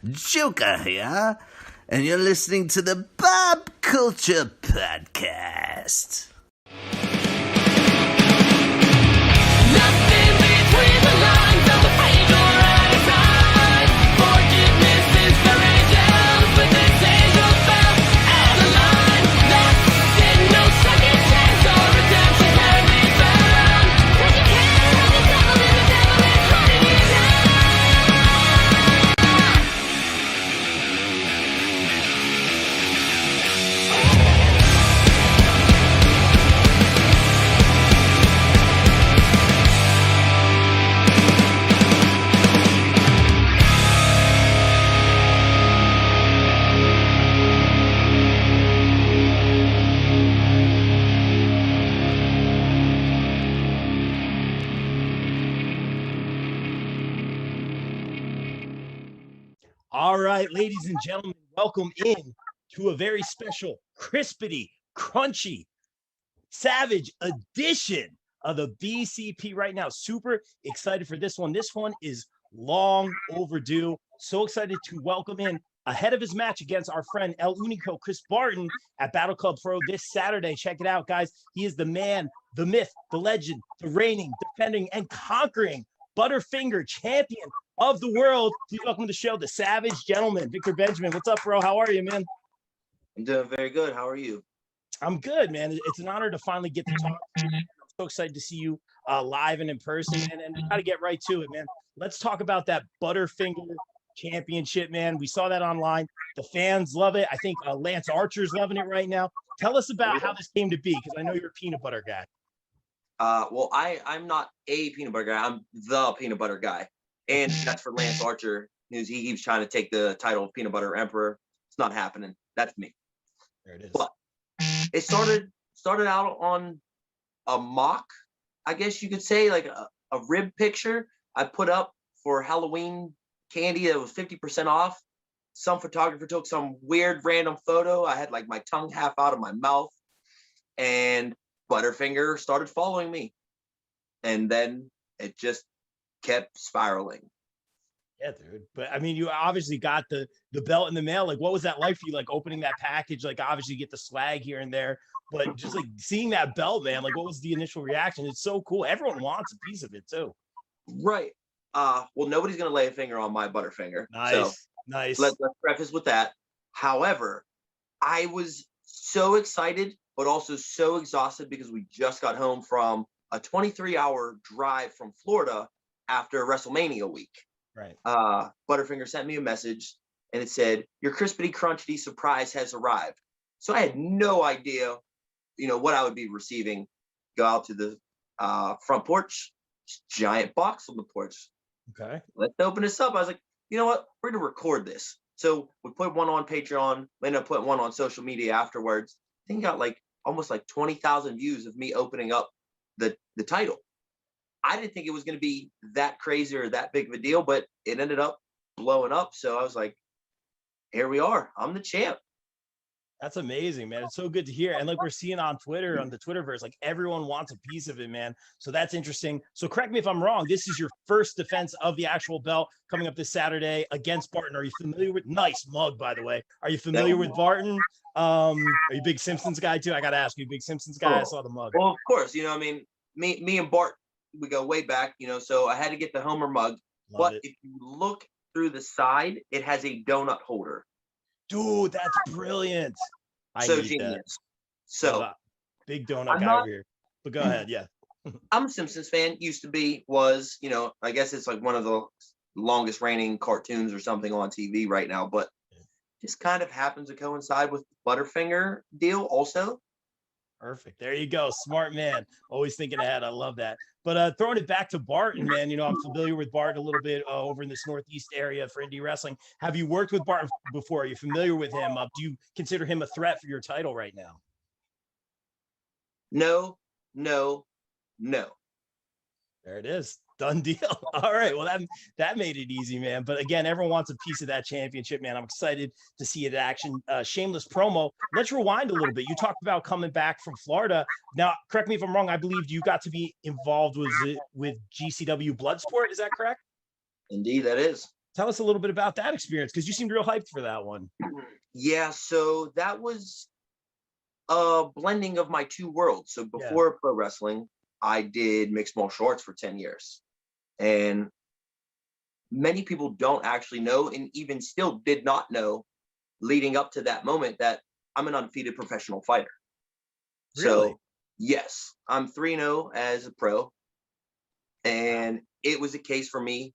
Joker here, and you're listening to the Bob Culture Podcast. Nothing between the lines of the page or out of time. Forgiveness is for angels with this angel fell out of line. That's in no second chance or redemption can be found. 'Cause you can't have the devil and the devil is hunting you down. All right, ladies and gentlemen, welcome in to a very special, crispity, crunchy, savage edition of the BCP right now. Super excited for this one. This one is long overdue. So excited to welcome in ahead of his match against our friend El Unico, Chris Barton at Battle Club Pro this Saturday. Check it out, guys. He is the man, the myth, the legend, the reigning, defending, and conquering Butterfinger champion of the world. Please welcome to the show, the Savage Gentleman, Victor Benjamin. What's up, bro? How are you, man? I'm doing very good. How are you? I'm good, man. It's an honor to finally get to talk to you. I'm so excited to see you live and in person, man. And we got to get right to it, man. Let's talk about that Butterfinger championship, man. We saw that online. The fans love it. I think Lance Archer's loving it right now. Tell us about how this came to be, because I know you're a peanut butter guy. Well, I'm not a peanut butter guy. I'm the peanut butter guy. And that's for Lance Archer. He keeps trying to take the title of Peanut Butter Emperor. It's not happening. That's me. There it is. But it started out on a mock, I guess you could say, like a rib picture I put up for Halloween candy that was 50% off. Some photographer took some weird random photo. I had like my tongue half out of my mouth, and Butterfinger started following me. And then it just kept spiraling. Yeah, dude. But I mean, you obviously got the belt in the mail. Like, what was that like for you? Like opening that package, like obviously you get the swag here and there, but just like seeing that belt, man, like what was the initial reaction? It's so cool. Everyone wants a piece of it too. Right. Well, nobody's gonna lay a finger on my Butterfinger. Nice. So Nice. let's preface with that. However, I was so excited, but also so exhausted because we just got home from a 23-hour drive from Florida after WrestleMania week. Right. Butterfinger sent me a message and it said, "Your crispity crunchy surprise has arrived." So I had no idea, what I would be receiving. Go out to the front porch, giant box on the porch. Okay. Let's open this up. I was like, you know what? We're gonna record this. So we put one on Patreon. We ended up putting one on social media afterwards. I think got almost 20,000 views of me opening up the title. I didn't think it was going to be that crazy or that big of a deal, but it ended up blowing up. So I was like, here we are. I'm the champ. That's amazing, man. It's so good to hear. And like we're seeing on Twitter, on the Twitterverse, like everyone wants a piece of it, man. So that's interesting. So correct me if I'm wrong. This is your first defense of the actual belt coming up this Saturday against Barton. Are you familiar with, nice mug, by the way. Are you familiar with Barton? Are you a big Simpsons guy too? I got to ask you, big Simpsons guy? I saw the mug. Well, of course, me and Bart, we go way back, so I had to get the Homer mug. Love it. If you look through the side, it has a donut holder. Dude, that's brilliant. I So need genius. that. So Big donut I'm guy not- over here. But go ahead, yeah. I'm a Simpsons fan, used to be, was, I guess it's like one of the longest reigning cartoons or something on TV right now, but just kind of happens to coincide with Butterfinger deal also. Perfect. There you go. Smart man. Always thinking ahead. I love that. But throwing it back to Barton, man, I'm familiar with Barton a little bit over in this Northeast area for indie wrestling. Have you worked with Barton before? Are you familiar with him? Do you consider him a threat for your title right now? No. There it is. Done deal. All right. Well, that made it easy, man. But again, everyone wants a piece of that championship, man. I'm excited to see it in action. Shameless promo. Let's rewind a little bit. You talked about coming back from Florida. Now, correct me if I'm wrong. I believe you got to be involved with GCW Bloodsport. Is that correct? Indeed, that is. Tell us a little bit about that experience because you seemed real hyped for that one. Yeah, so that was a blending of my two worlds. So before pro wrestling, I did mixed martial arts for 10 years. And many people don't actually know, and even still did not know leading up to that moment, that I'm an undefeated professional fighter. Really? So yes, I'm 3-0 as a pro. And it was a case for me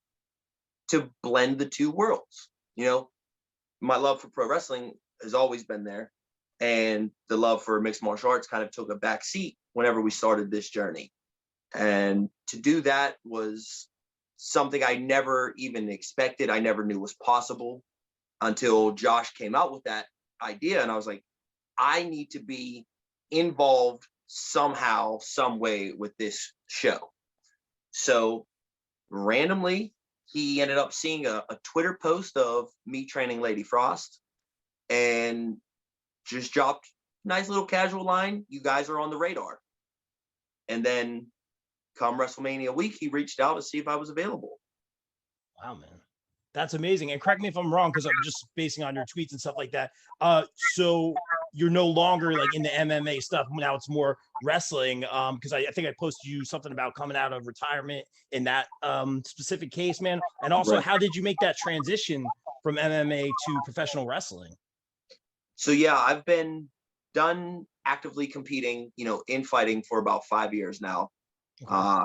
to blend the two worlds. You know, my love for pro wrestling has always been there. And the love for mixed martial arts kind of took a back seat whenever we started this journey. And to do that was something I never even expected. I never knew was possible until Josh came out with that idea. And I was like, I need to be involved somehow, some way with this show. So randomly, he ended up seeing a Twitter post of me training Lady Frost and just dropped a nice little casual line, "You guys are on the radar." And then come WrestleMania week, he reached out to see if I was available. Wow, man. That's amazing. And correct me if I'm wrong, because I'm just basing on your tweets and stuff like that. So you're no longer like in the MMA stuff. Now it's more wrestling. Because I think I posted you something about coming out of retirement in that specific case, man. And also, Right. how did you make that transition from MMA to professional wrestling? So yeah, I've been done actively competing, you know, in fighting for about 5 years now. Okay.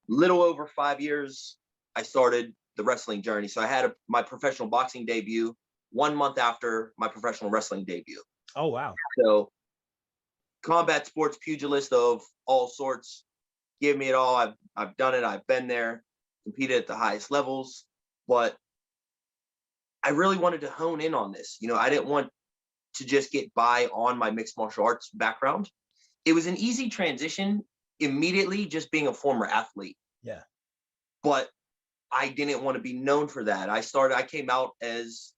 Little over 5 years, I started the wrestling journey. So I had my professional boxing debut 1 month after my professional wrestling debut. Oh, wow. So combat sports, pugilist of all sorts, give me it all. I've done it. I've been there, competed at the highest levels, but I really wanted to hone in on this. You know, I didn't want to just get by on my mixed martial arts background. It was an easy transition immediately, just being a former athlete. Yeah. But I didn't want to be known for that. I came out as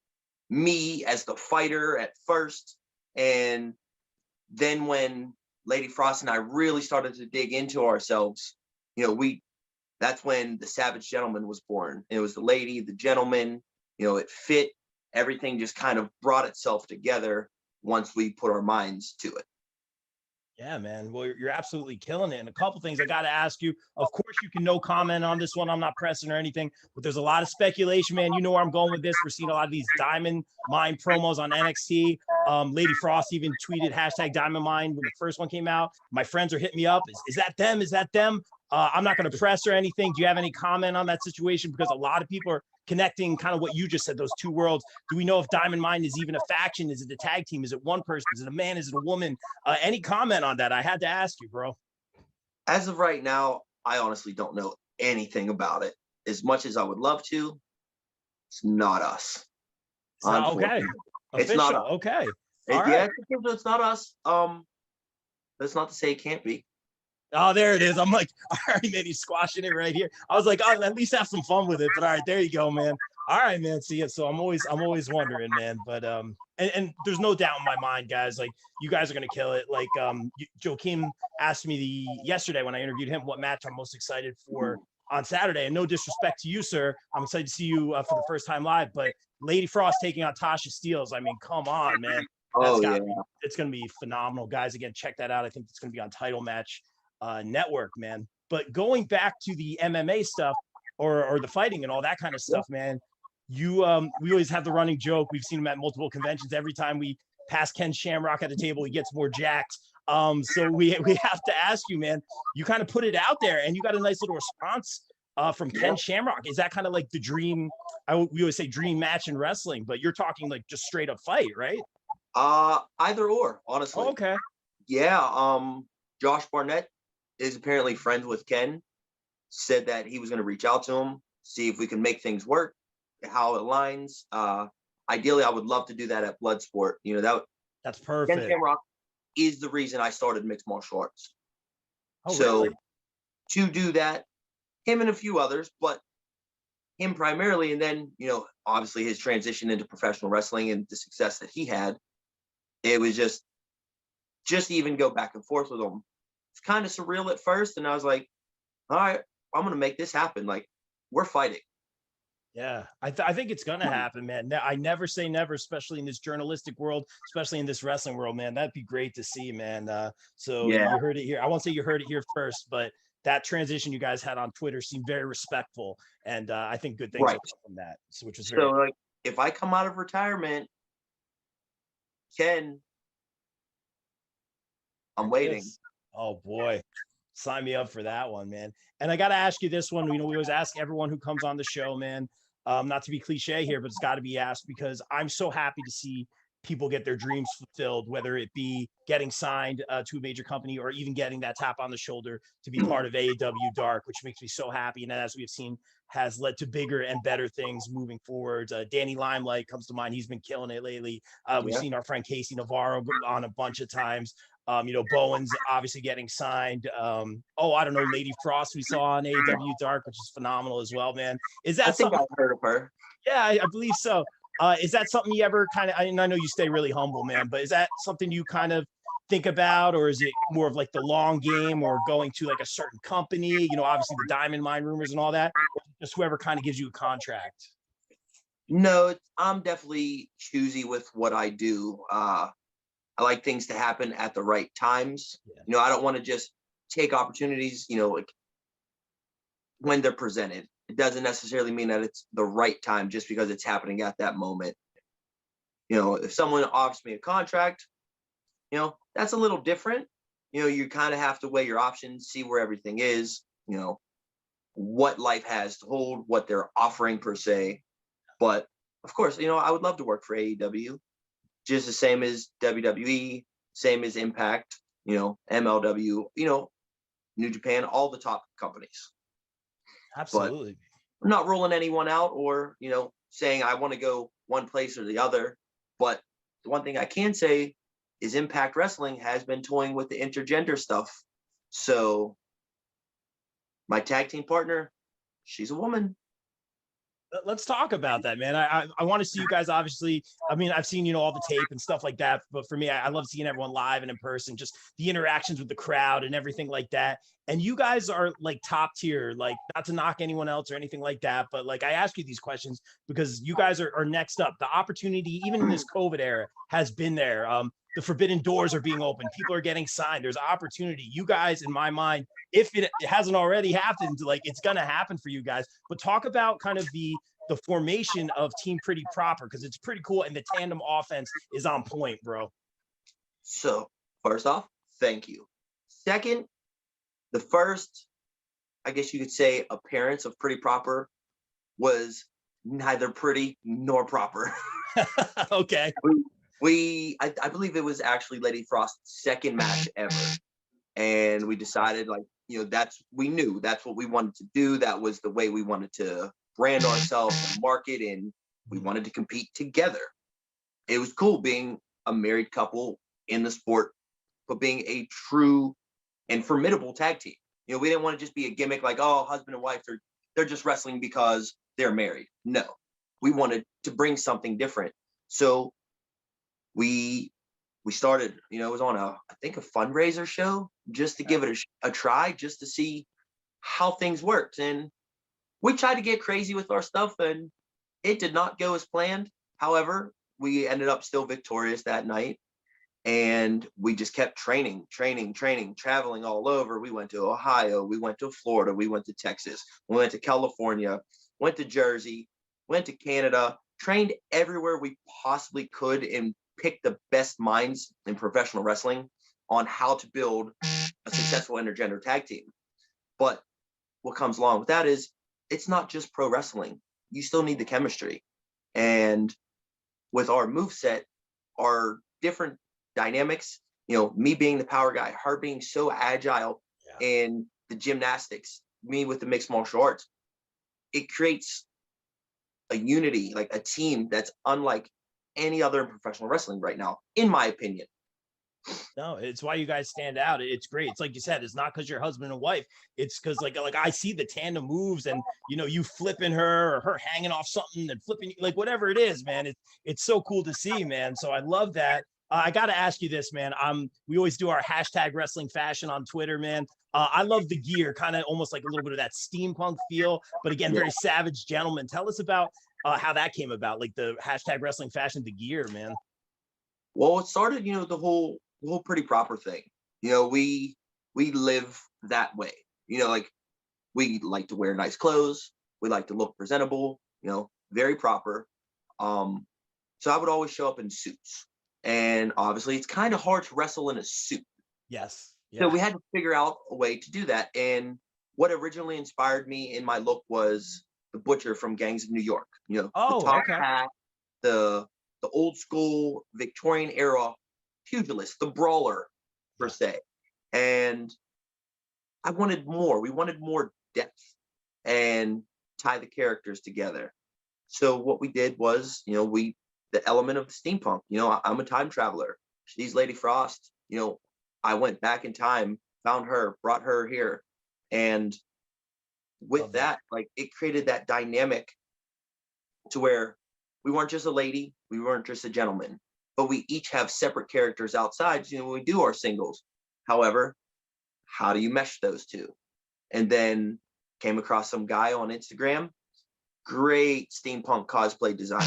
me, as the fighter at first. And then when Lady Frost and I really started to dig into ourselves, you know, that's when the Savage Gentleman was born. It was the lady, the gentleman, you know, it fit. Everything just kind of brought itself together once we put our minds to it. Yeah, man. Well, you're absolutely killing it. And a couple things I got to ask you. Of course, you can no comment on this one. I'm not pressing or anything, but there's a lot of speculation, man. You know where I'm going with this. We're seeing a lot of these Diamond Mine promos on NXT. Lady Frost even tweeted hashtag Diamond Mine when the first one came out. My friends are hitting me up. Is that them? Is that them? I'm not going to press or anything. Do you have any comment on that situation? Because a lot of people are connecting kind of what you just said, those two worlds. Do we know if Diamond Mine is even a faction? Is it a tag team? Is it one person? Is it a man? Is it a woman? Any comment on that? I had to ask you, bro. As of right now, I honestly don't know anything about it. As much as I would love to, it's not us. It's not, okay. Unfortunately. Official. It's not us. Okay. Yeah, All right. it's not us. That's not to say it can't be. Oh, there it is. I'm like, all right, man, he's squashing it right here. I was like, oh, at least have some fun with it. But all right, there you go, man. All right, man. See it. So I'm always wondering, man. But and there's no doubt in my mind, guys. Like, you guys are gonna kill it. Like, Joakim asked me yesterday when I interviewed him what match I'm most excited for on Saturday. And no disrespect to you, sir, I'm excited to see you for the first time live. But Lady Frost taking on Tasha Steelz. I mean, come on, man. It's gonna be phenomenal, guys. Again, check that out. I think it's gonna be on Title Match Network, man. But going back to the MMA stuff or the fighting and all that kind of stuff, man, we always have the running joke. We've seen him at multiple conventions. Every time we pass Ken Shamrock at the table, he gets more jacked. So we have to ask you, man, you kind of put it out there and you got a nice little response from Ken Shamrock. Is that kind of like the dream? We always say dream match in wrestling, but you're talking like just straight up fight, right? Either or, honestly. Oh, okay. Yeah. Josh Barnett is apparently friends with Ken, said that he was going to reach out to him, see if we can make things work, how it aligns. Ideally, I would love to do that at Bloodsport. You know, that's perfect. Ken Shamrock is the reason I started mixed martial arts. Oh, so really? to do that, him and a few others, but him primarily, and then, you know, obviously his transition into professional wrestling and the success that he had, it was just to even go back and forth with him. It's kind of surreal at first. And I was like, all right, I'm going to make this happen. Like, we're fighting. Yeah, I think it's gonna happen, man. I never say never, especially in this journalistic world, especially in this wrestling world, man. That'd be great to see, man. So Yeah. you heard it here. I won't say you heard it here first, but that transition you guys had on Twitter seemed very respectful, and I think good things Right. will come from that. So, which was So very like, if I come out of retirement, Ken, I'm waiting. Yes. Oh boy, sign me up for that one, man. And I got to ask you this one. We always ask everyone who comes on the show, man. Not to be cliche here, but it's got to be asked because I'm so happy to see people get their dreams fulfilled, whether it be getting signed to a major company or even getting that tap on the shoulder to be part of AEW Dark, which makes me so happy. And as we've seen, has led to bigger and better things moving forward. Danny Limelight comes to mind. He's been killing it lately. We've seen our friend Casey Navarro on a bunch of times. Bowen's obviously getting signed. I don't know, Lady Frost we saw on AEW Dark, which is phenomenal as well, man. Is that I think something? I've heard of her. Yeah, I believe so. Is that something you ever kind of, I know you stay really humble, man, but is that something you kind of think about, or is it more of like the long game or going to like a certain company, obviously the Diamond Mine rumors and all that, or just whoever kind of gives you a contract? No, I'm definitely choosy with what I do. I like things to happen at the right times. Yeah. I don't want to just take opportunities, like when they're presented. It doesn't necessarily mean that it's the right time just because it's happening at that moment. If someone offers me a contract, that's a little different. You kind of have to weigh your options, see where everything is, what life has to hold, what they're offering per se. But of course, I would love to work for AEW, just the same as WWE, same as Impact, MLW, New Japan, all the top companies. Absolutely. But I'm not ruling anyone out or, saying I want to go one place or the other. But the one thing I can say is Impact Wrestling has been toying with the intergender stuff. So my tag team partner, she's a woman. Let's talk about that, man. I want to see you guys, obviously. I mean, I've seen, all the tape and stuff like that. But for me, I love seeing everyone live and in person, just the interactions with the crowd and everything like that. And you guys are like top tier, like not to knock anyone else or anything like that. But like, I ask you these questions because you guys are next up. The opportunity, even in this COVID era, has been there. The forbidden doors are being opened. People are getting signed. There's opportunity. You guys, in my mind, if it hasn't already happened, like it's going to happen for you guys. But talk about kind of the formation of Team Pretty Proper, because it's pretty cool. And the tandem offense is on point, bro. So first off, thank you. Second, the first, I guess you could say, appearance of Pretty Proper was neither pretty nor proper. Okay. I believe it was actually Lady Frost's second match ever. And we decided we knew that's what we wanted to do. That was the way we wanted to brand ourselves and market, and we wanted to compete together. It was cool being a married couple in the sport, but being a true and formidable tag team. We didn't want to just be a gimmick like, oh, husband and wife, they're just wrestling because they're married. No, we wanted to bring something different. So we started, it was on I think a fundraiser show just to give it a try, just to see how things worked. And we tried to get crazy with our stuff and it did not go as planned. However, we ended up still victorious that night. And we just kept training, traveling all over. We went to Ohio, we went to Florida, we went to Texas, we went to California, went to Jersey, went to Canada, trained everywhere we possibly could, and picked the best minds in professional wrestling on how to build a successful intergender tag team. But what comes along with that is it's not just pro wrestling. You still need the chemistry. And with our moveset, our different dynamics, me being the power guy, her being so agile, and the gymnastics, me with the mixed martial arts, it creates a unity, like a team that's unlike any other in professional wrestling right now, in my opinion. No, it's why you guys stand out. It's great. It's like you said, it's not because you're husband and wife. It's because like I see the tandem moves and you flipping her or her hanging off something and flipping, like whatever it is, man. It's so cool to see, man. So I love that. I got to ask you this, man. We always do our hashtag wrestling fashion on Twitter, man. I love the gear, kind of almost like a little bit of that steampunk feel, but again, very savage gentleman. Tell us about how that came about, like the hashtag wrestling fashion, the gear, man. Well, it started, the whole pretty proper thing. We live that way. Like we like to wear nice clothes. We like to look presentable. Very proper. So I would always show up in suits. And obviously, it's kind of hard to wrestle in a suit. Yes. So we had to figure out a way to do that. And what originally inspired me in my look was the Butcher from Gangs of New York. The top hat, the old school Victorian era pugilist, the brawler per se. And I wanted more. We wanted more depth and tie the characters together. So what we did was, the element of steampunk. I'm a time traveler. She's Lady Frost. I went back in time, found her, brought her here. And with that, like it created that dynamic to where we weren't just a lady, we weren't just a gentleman, but we each have separate characters outside, when we do our singles. However, how do you mesh those two? And then came across some guy on Instagram, great steampunk cosplay designer.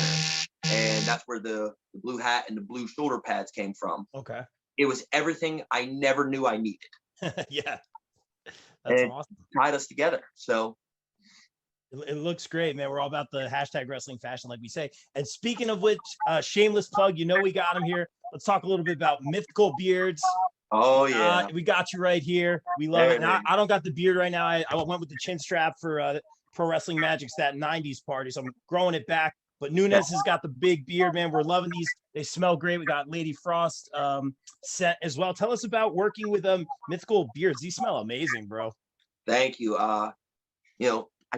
And that's where the blue hat and the blue shoulder pads came from. Okay. It was everything I never knew I needed. Yeah. That's and awesome. Tied us together. So it looks great, man. We're all about the hashtag wrestling fashion, like we say. And speaking of which, shameless plug, we got him here. Let's talk a little bit about Mythical Beards. Oh, yeah. We got you right here. We love it. Now, I don't got the beard right now. I went with the chin strap for Pro Wrestling Magic's that 90s party. So I'm growing it back. But Nunez has got the big beard, man. We're loving these. They smell great. We got Lady Frost set as well. Tell us about working with Mythical Beards. These smell amazing, bro. Thank you. I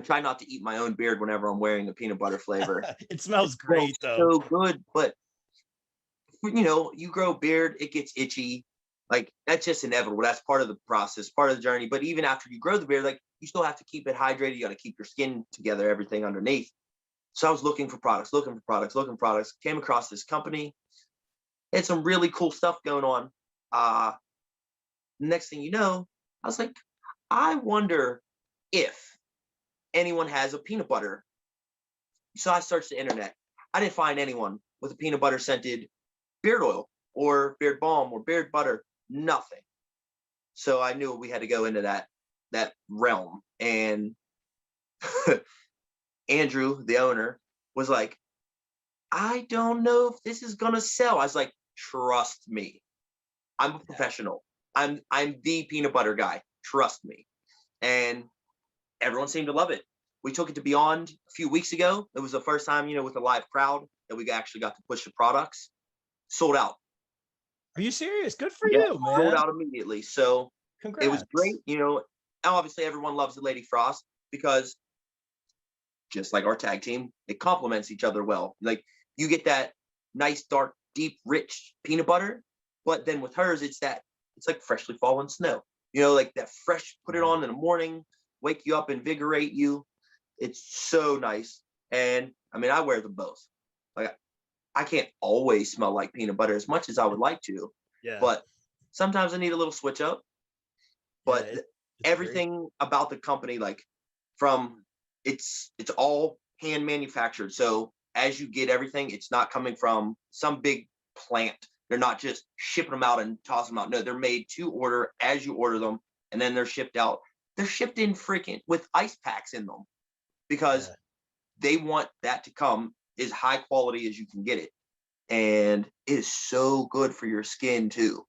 try not to eat my own beard whenever I'm wearing a peanut butter flavor. It smells great, though. So good. But, you grow a beard, it gets itchy. Like, that's just inevitable. That's part of the process, part of the journey. But even after you grow the beard, like, you still have to keep it hydrated. You got to keep your skin together, everything underneath. So I was looking for products, came across this company. Had some really cool stuff going on. Next thing you know, I was like, I wonder if anyone has a peanut butter. So I searched the internet. I didn't find anyone with a peanut butter scented beard oil or beard balm or beard butter, nothing. So I knew we had to go into that realm. And Andrew, the owner, was like, I don't know if this is gonna sell. I was like, trust me. I'm a professional. I'm the peanut butter guy. Trust me. And everyone seemed to love it. We took it to Beyond a few weeks ago. It was the first time, with a live crowd that we actually got to push the products. Sold out. Are you serious? Good for you, man. Sold out immediately. So Congrats. It was great. Obviously everyone loves the Lady Frost because just like our tag team, it complements each other well. Like you get that nice, dark, deep, rich peanut butter, but then with hers, it's like freshly fallen snow. Like that fresh, put it on in the morning, wake you up, invigorate you. It's so nice. And I wear them both. Like I can't always smell like peanut butter as much as I would like to. Yeah. But sometimes I need a little switch up. But it's everything great. about the company, like from it's all hand manufactured. So as you get everything, it's not coming from some big plant. They're not just shipping them out and tossing them out. No, they're made to order as you order them, and then they're shipped out. They're shipped in freaking with ice packs in them because they want that to come as high quality as you can get it. And it is so good for your skin too.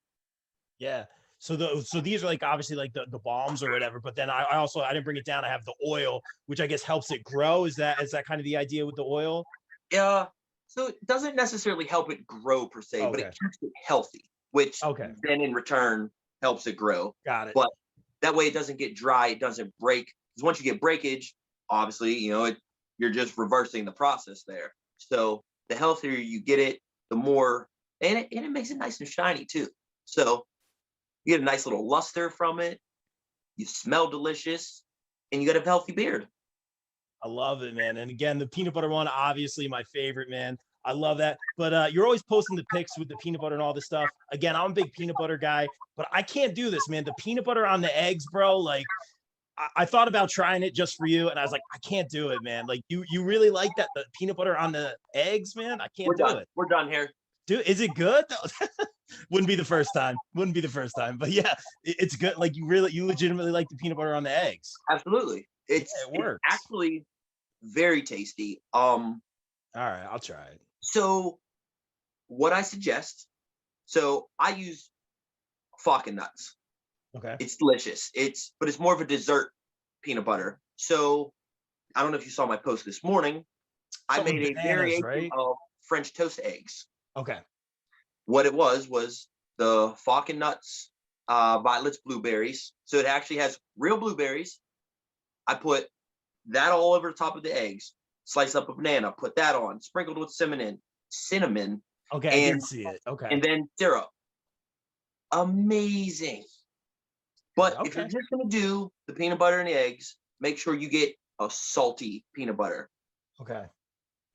Yeah. So these are like obviously like the balms or whatever, but then I didn't bring it down. I have the oil, which I guess helps it grow. Is that kind of the idea with the oil? Yeah. So it doesn't necessarily help it grow per se, but it keeps it healthy, which then in return helps it grow. Got it. But that way it doesn't get dry, it doesn't break. Because once you get breakage, obviously, you're just reversing the process there. So the healthier you get it, the more, and it makes it nice and shiny too. So you get a nice little luster from it. You smell delicious, and you got a healthy beard. I love it, man. And again, the peanut butter one, obviously my favorite, man. I love that. But you're always posting the pics with the peanut butter and all this stuff. Again, I'm a big peanut butter guy, but I can't do this, man. The peanut butter on the eggs, bro. Like, I thought about trying it just for you, and I was like, I can't do it, man. Like, you really like that, the peanut butter on the eggs, man? I can't We're do done. it. We're done here. Dude, is it good? Wouldn't be the first time. Wouldn't be the first time. But yeah, it's good. Like, you legitimately like the peanut butter on the eggs. Absolutely. It's, Yeah, it it's works. actually very tasty. All right, I'll try it. So what I suggest, so I use Falcon nuts. Okay. It's delicious. But it's more of a dessert peanut butter. So I don't know if you saw my post this morning. I Something made a bananas, variation right? of French toast eggs. Okay. What it was the Falcon nuts, violets, blueberries. So it actually has real blueberries. I put that all over the top of the eggs. Slice up a banana, put that on, sprinkled with cinnamon, Okay, I did and see it. Okay. and then syrup. Amazing. But if you're Okay. just gonna do the peanut butter and the eggs, make sure you get a salty peanut butter. Okay.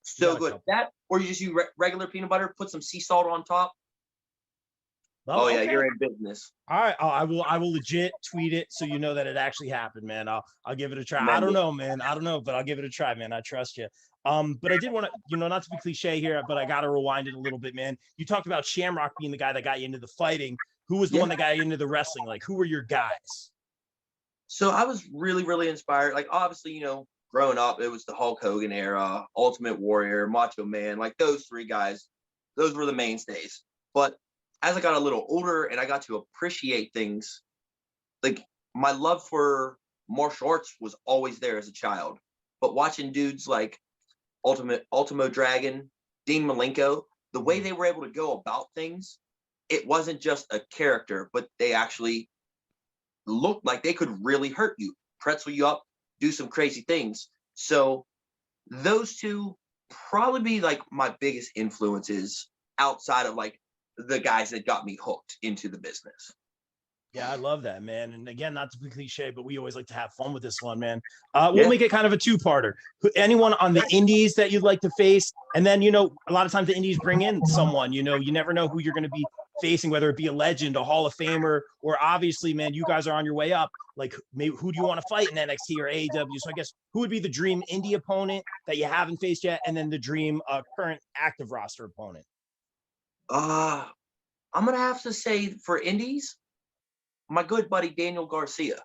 So got a good. couple. That, or you just use regular peanut butter, put some sea salt on top. Well, Oh yeah, okay. you're in business. All right. I will legit tweet it so you know that it actually happened, man. I'll give it a try. I Commend don't it. know, man. I don't know, but I'll give it a try, man. I trust you. But I did want to, not to be cliche here, but I got to rewind it a little bit, man. You talked about Shamrock being the guy that got you into the fighting. Who was the Yeah. one that got you into the wrestling? Like, who were your guys? So I was really, really inspired. Like, obviously, growing up, it was the Hulk Hogan era, Ultimate Warrior, Macho Man, like those three guys. Those were the mainstays. But as I got a little older and I got to appreciate things, like my love for martial arts was always there as a child. But watching dudes like Ultimo Dragon, Dean Malenko, the way they were able to go about things, it wasn't just a character, but they actually looked like they could really hurt you, pretzel you up, do some crazy things. So those two probably be like my biggest influences outside of like the guys that got me hooked into the business. Yeah, I love that, man. And again, not to be cliche, but we always like to have fun with this one, man. We'll Yeah. make it kind of a two-parter. Anyone on the indies that you'd like to face? And then, a lot of times the indies bring in someone, you never know who you're going to be facing, whether it be a legend, a Hall of Famer, or obviously, man, you guys are on your way up. Like, maybe who do you want to fight in NXT or AEW? So I guess who would be the dream indie opponent that you haven't faced yet? And then the dream current active roster opponent? I'm going to have to say for indies, my good buddy Daniel Garcia.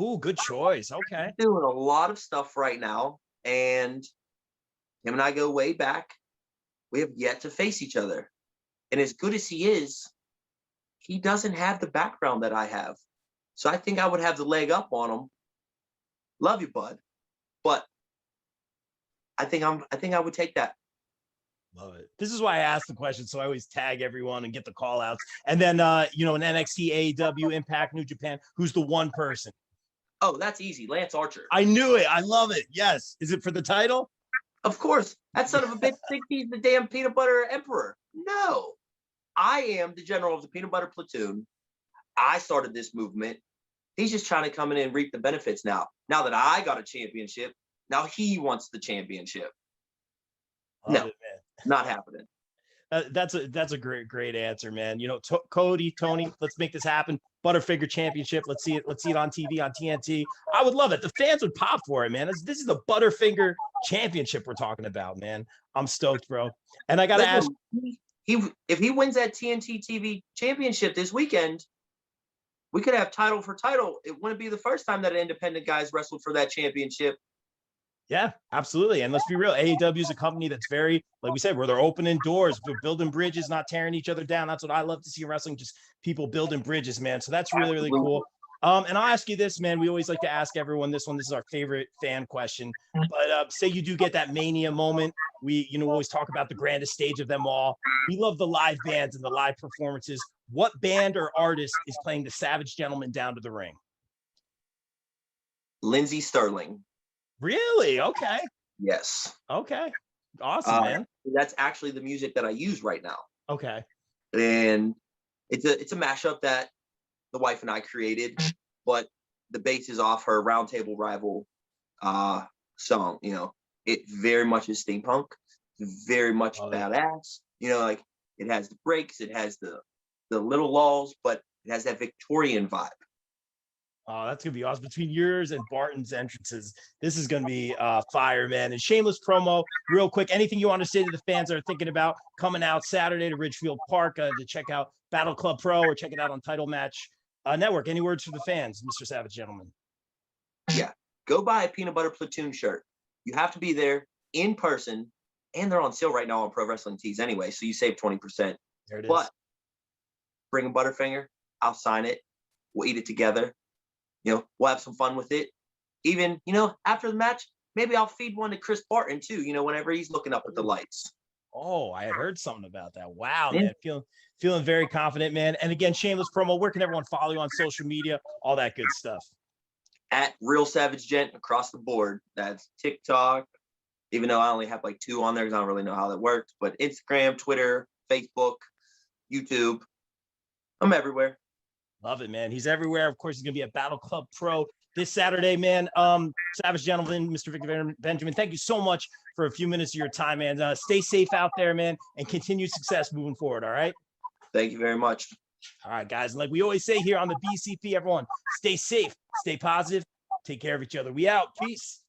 Ooh, good choice. Okay. He's doing a lot of stuff right now, and him and I go way back. We have yet to face each other. And as good as he is, he doesn't have the background that I have. So I think I would have the leg up on him. Love you, bud. But I think I would take that. Love it. This is why I ask the question. So I always tag everyone and get the call outs. And then, in NXT, AEW, Impact, New Japan, who's the one person? Oh, that's easy. Lance Archer. I knew it. I love it. Yes. Is it for the title? Of course. That son of a bitch thinks he's the damn peanut butter emperor. No. I am the general of the peanut butter platoon. I started this movement. He's just trying to come in and reap the benefits now. Now that I got a championship, now he wants the championship. Love No. it, man. Not happening. That's a great answer, man. Cody, Tony, let's make this happen. Butterfinger Championship. Let's see it on TV, on TNT. I would love it. The fans would pop for it, man. This is the Butterfinger Championship we're talking about, man. I'm stoked, bro. And I gotta ask, If he wins that TNT TV championship this weekend, we could have title for title. It wouldn't be the first time that an independent guy's wrestled for that championship. yeah, absolutely. And let's be real, AEW is a company that's very, like we said, where they're opening doors, they're building bridges, not tearing each other down. That's what I love to see in wrestling, just people building bridges, man. So that's really, really cool. And I'll ask you this, man. We always like to ask everyone this one. This is our favorite fan question. But say you do get that Mania moment. We, always talk about the grandest stage of them all. We love the live bands and the live performances. What band or artist is playing the Savage Gentleman down to the ring? Lindsey Sterling. Really? Okay. Yes. Okay. Awesome, man. That's actually the music that I use right now. Okay. And it's a mashup that the wife and I created, but the bass is off her Roundtable Rival song. It very much is steampunk. very much Oh, that- badass. You know, like it has the breaks, it has the little lulls, but it has that Victorian vibe. Oh, that's gonna be awesome. Between yours and Barton's entrances, this is gonna be fire, man. And shameless promo, real quick. Anything you want to say to the fans that are thinking about coming out Saturday to Ridgefield Park to check out Battle Club Pro or check it out on Title Match Network? Any words for the fans, Mr. Savage, gentlemen? Go buy a Peanut Butter Platoon shirt. You have to be there in person, and they're on sale right now on Pro Wrestling Tees anyway, so you save 20%. There it is. But bring a Butterfinger, I'll sign it. We'll eat it together. You know, we'll have some fun with it. Even, you know, after the match, maybe I'll feed one to Chris Barton too, you know, whenever he's looking up at the lights. Oh, I had heard something about that. Wow, Yeah. man. Feeling very confident, man. And again, shameless promo. Where can everyone follow you on social media? All that good stuff. At Real Savage Gent across the board. That's TikTok, even though I only have like 2 on there because I don't really know how that works. But Instagram, Twitter, Facebook, YouTube. I'm everywhere. Love it, man. He's everywhere. Of course, he's gonna be at Battle Club Pro this Saturday, man. Savage gentleman, Mr. Victor Benjamin, thank you so much for a few minutes of your time, man. Stay safe out there, man, and continued success moving forward. All right. Thank you very much. All right, guys. And like we always say here on the BCP, everyone, stay safe, stay positive, take care of each other. We out. Peace.